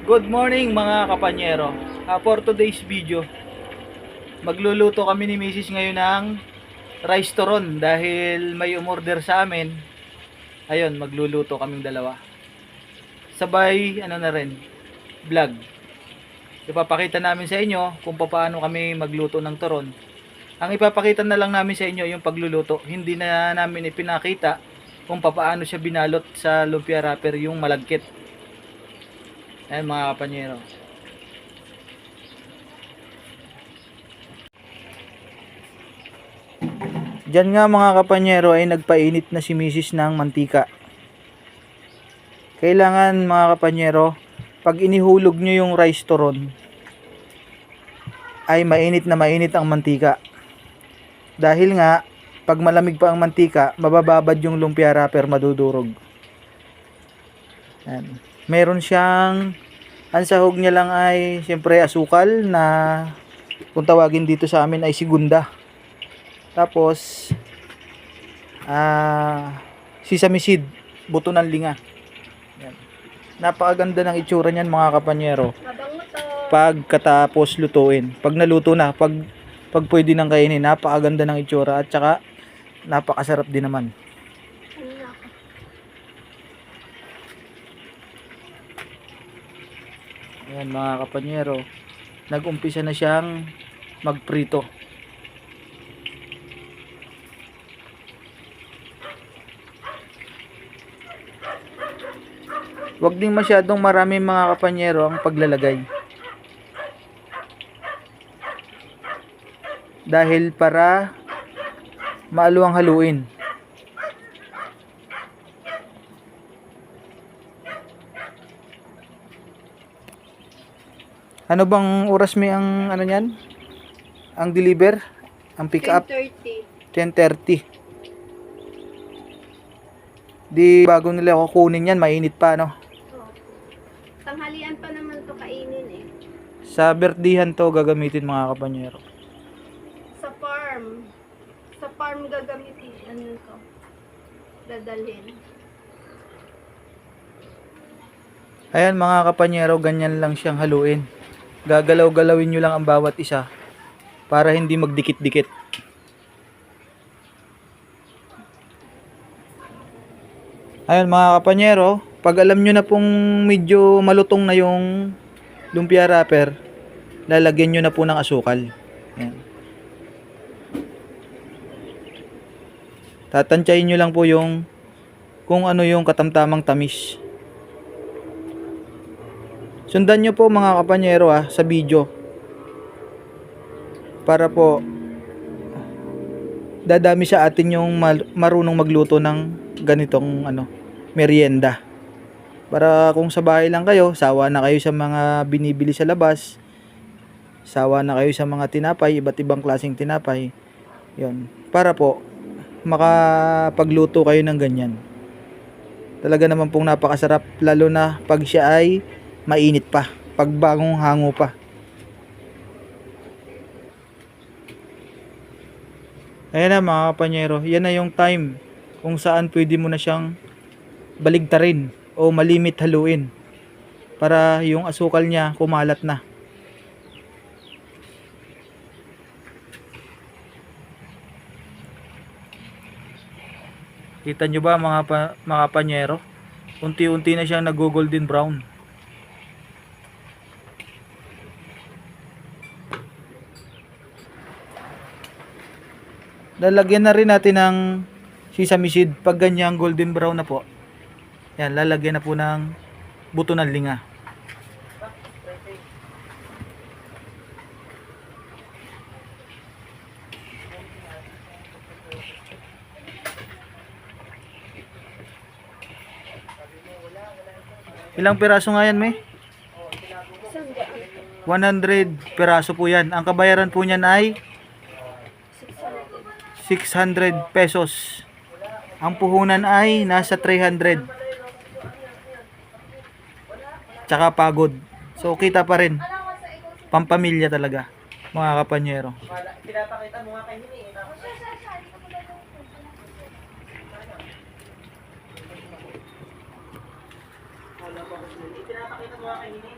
Good morning mga kapanyero. For today's video, magluluto kami ni Mrs. ngayon ng rice turon dahil may umorder sa amin. Ayun, magluluto kaming dalawa. Sabay, na rin, vlog. Ipapakita namin sa inyo kung paano kami magluto ng turon. Ang ipapakita na lang namin sa inyo yung pagluluto. Hindi na namin ipinakita kung paano siya binalot sa lumpia wrapper, yung malagkit. Ayan mga kapanyero. Diyan nga mga kapanyero ay nagpainit na si Mrs. ng mantika. Kailangan mga kapanyero, pag inihulog nyo yung rice turon, ay mainit na mainit ang mantika. Dahil nga, pag malamig pa ang mantika, mabababad yung lumpia wrapper, madudurog. Ayan. Meron siyang, ang sahog niya lang ay siyempre asukal na kung tawagin dito sa amin ay sigunda. Tapos sesame seed, buto ng linga. Yan. Napakaganda ng itsura niyan mga kapanyero. Pagkatapos lutuin. Pag naluto na, pag pwede nang kainin, napakaganda ng itsura at saka napakasarap din naman. Ayan mga kapanyero, nag-umpisa na siyang magprito. Huwag din masyadong marami mga kapanyero ang paglalagay. Dahil para maaluwang haluin. Ano bang oras may ang niyan? Ang deliver? Ang pick up? 10:30. Di bago nila kukunin yan, mainit pa no? Tanghalian pa naman to kainin eh. Sa birthdihan to gagamitin mga kapanyero. Sa farm. Sa farm gagamitin. Ano to? Dadalhin. Ayan mga kapanyero, ganyan lang siyang haluin. Gagalaw-galawin nyo lang ang bawat isa para hindi magdikit-dikit. Ayan mga kapanyero, pag alam nyo na pong medyo malutong na yung lumpia wrapper, lalagyan nyo na po ng asukal. Ayan. Tatantyahin nyo lang po yung kung ano yung katamtamang tamis. Sundan nyo po mga kapanyero sa video. Para po dadami sa atin yung marunong magluto ng ganitong merienda. Para kung sa bahay lang kayo, sawa na kayo sa mga binibili sa labas. Sawa na kayo sa mga tinapay, iba't ibang klaseng tinapay. 'Yon. Para po makapagluto kayo ng ganyan. Talaga naman pong napakasarap, lalo na pag siya ay mainit pa, pag bagong hango pa. Ayan na mga kapanyero, yan na yung time kung saan pwede mo na siyang baligtarin o malimit haluin para yung asukal niya kumalat na. Kita nyo ba mga kapanyero? Unti-unti na siyang nag-golden brown. Lalagyan na rin natin ng sesame seed pag ganyang golden brown na po. Yan, lalagyan na po ng buto ng linga. Ilang piraso nga yan, May? 100 piraso po yan. Ang kabayaran po niyan ay 600 pesos. Ang puhunan ay nasa 300. Tsaka pagod. So kita pa rin. Pampamilya talaga, mga kapanyero. Pinapakita mo nga kay Hini. Pinapakita mo nga kay Hini.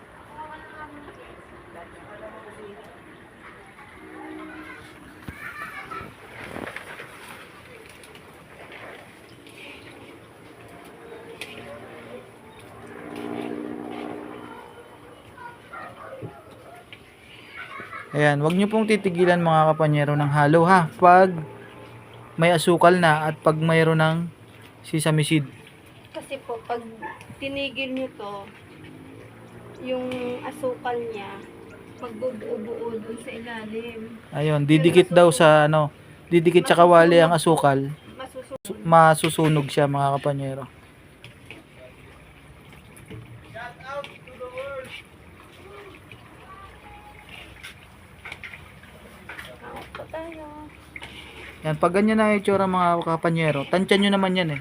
Ayan, wag nyo pong titigilan mga kapanyero ng halo ha. Pag may asukal na at pag mayroon ng sesame seed. Kasi po, pag tinigil nyo to, yung asukal niya, magbubuo dun sa ilalim. Ayun, didikit daw sa ano, didikit sa kawali ang asukal. Masusunod. Masusunog siya mga kapanyero. Out po tayo. Yan, pag ganyan na yung itsura mga kapanyero, tansyan nyo naman yan eh.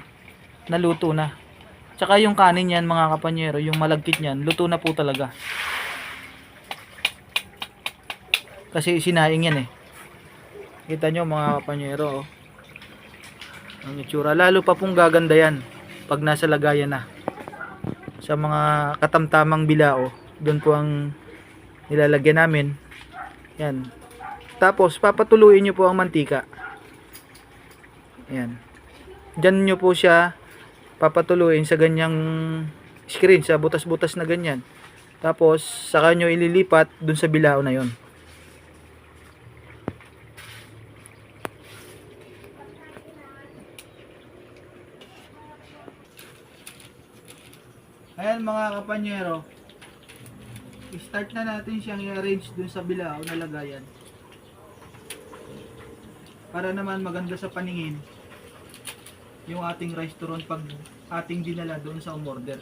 Naluto na. Tsaka yung kanin yan mga kapanyero, yung malagkit niyan, luto na po talaga. Kasi sinaing yan eh. Kita nyo mga kapanyero, oh. Ang itsura. Lalo pa pong gaganda yan pag nasa lagayan na. Sa mga katamtamang bilao, doon po ang nilalagyan namin. Yan. Tapos, papatuluin nyo po ang mantika. Yan. Diyan nyo po siya papatuluin sa ganyang screen, sa butas-butas na ganyan. Tapos, saka nyo ililipat dun sa bilao na yon. Ayan mga kapanyero, start na natin siyang i-arrange dun sa bilao na lagayan. Para naman maganda sa paningin yung ating restaurant pag ating dinala doon sa umorder.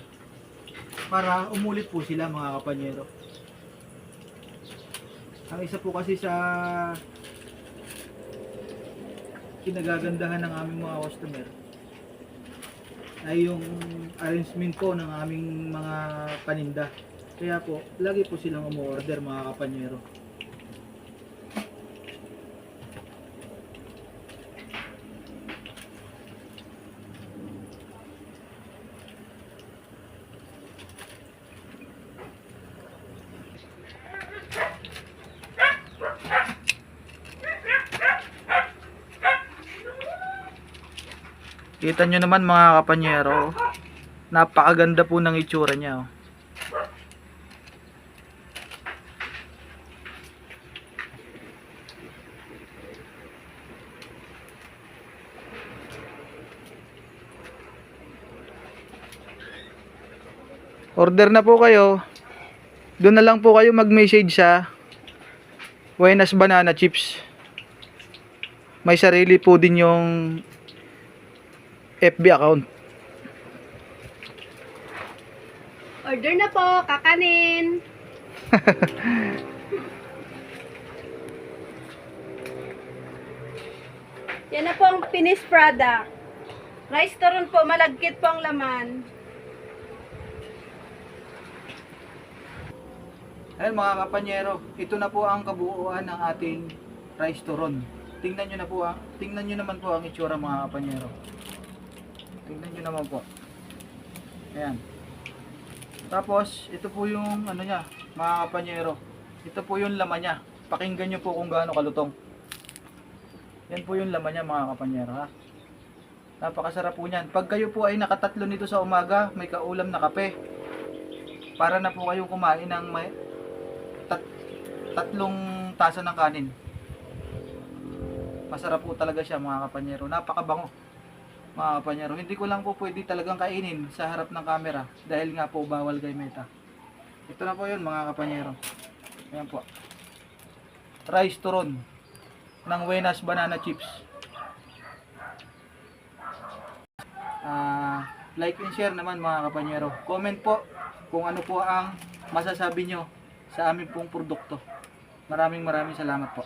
Para umulit po sila mga kapanyero. Ang isa po kasi sa kinagagandahan ng aming mga customer ay yung arrangement po ng aming mga paninda. Kaya po, lagi po silang umorder mga kapanyero. Kita nyo naman mga kapanyero, napakaganda po ng itsura niya. Oh. Order na po kayo. Doon na lang po kayo mag-message sa Buenas Banana Chips. May sarili po din yung FB account. Order na po, kakanin. Yan na po ang finished product. Rice turon po, malagkit po ang laman. Ayun mga kapanyero, ito na po ang kabuuan ng ating rice turon. Tingnan nyo na po tingnan nyo naman po ang itsura mga kapanyero. Tingnan nyo naman po. Ayan. Tapos, ito po yung ano niya, mga kapanyero. Ito po yung laman niya. Pakinggan nyo po kung gaano kalutong. Yan po yung laman niya mga kapanyero ha. Napakasarap po niyan. Pag kayo po ay nakatatlo nito sa umaga, may kaulam na kape. Para na po kayong kumain ng may tatlong tasa ng kanin. Masarap po talaga siya mga kapanyero. Napakabango. Mga kapanyero, hindi ko lang po pwede talagang kainin sa harap ng camera dahil nga po bawal kay Meta. Ito na po yun mga kapanyero. Ayan po. Rice turon ng Buenas Banana Chips. Like and share naman mga kapanyero. Comment po kung ano po ang masasabi nyo sa aming pong produkto. Maraming salamat po.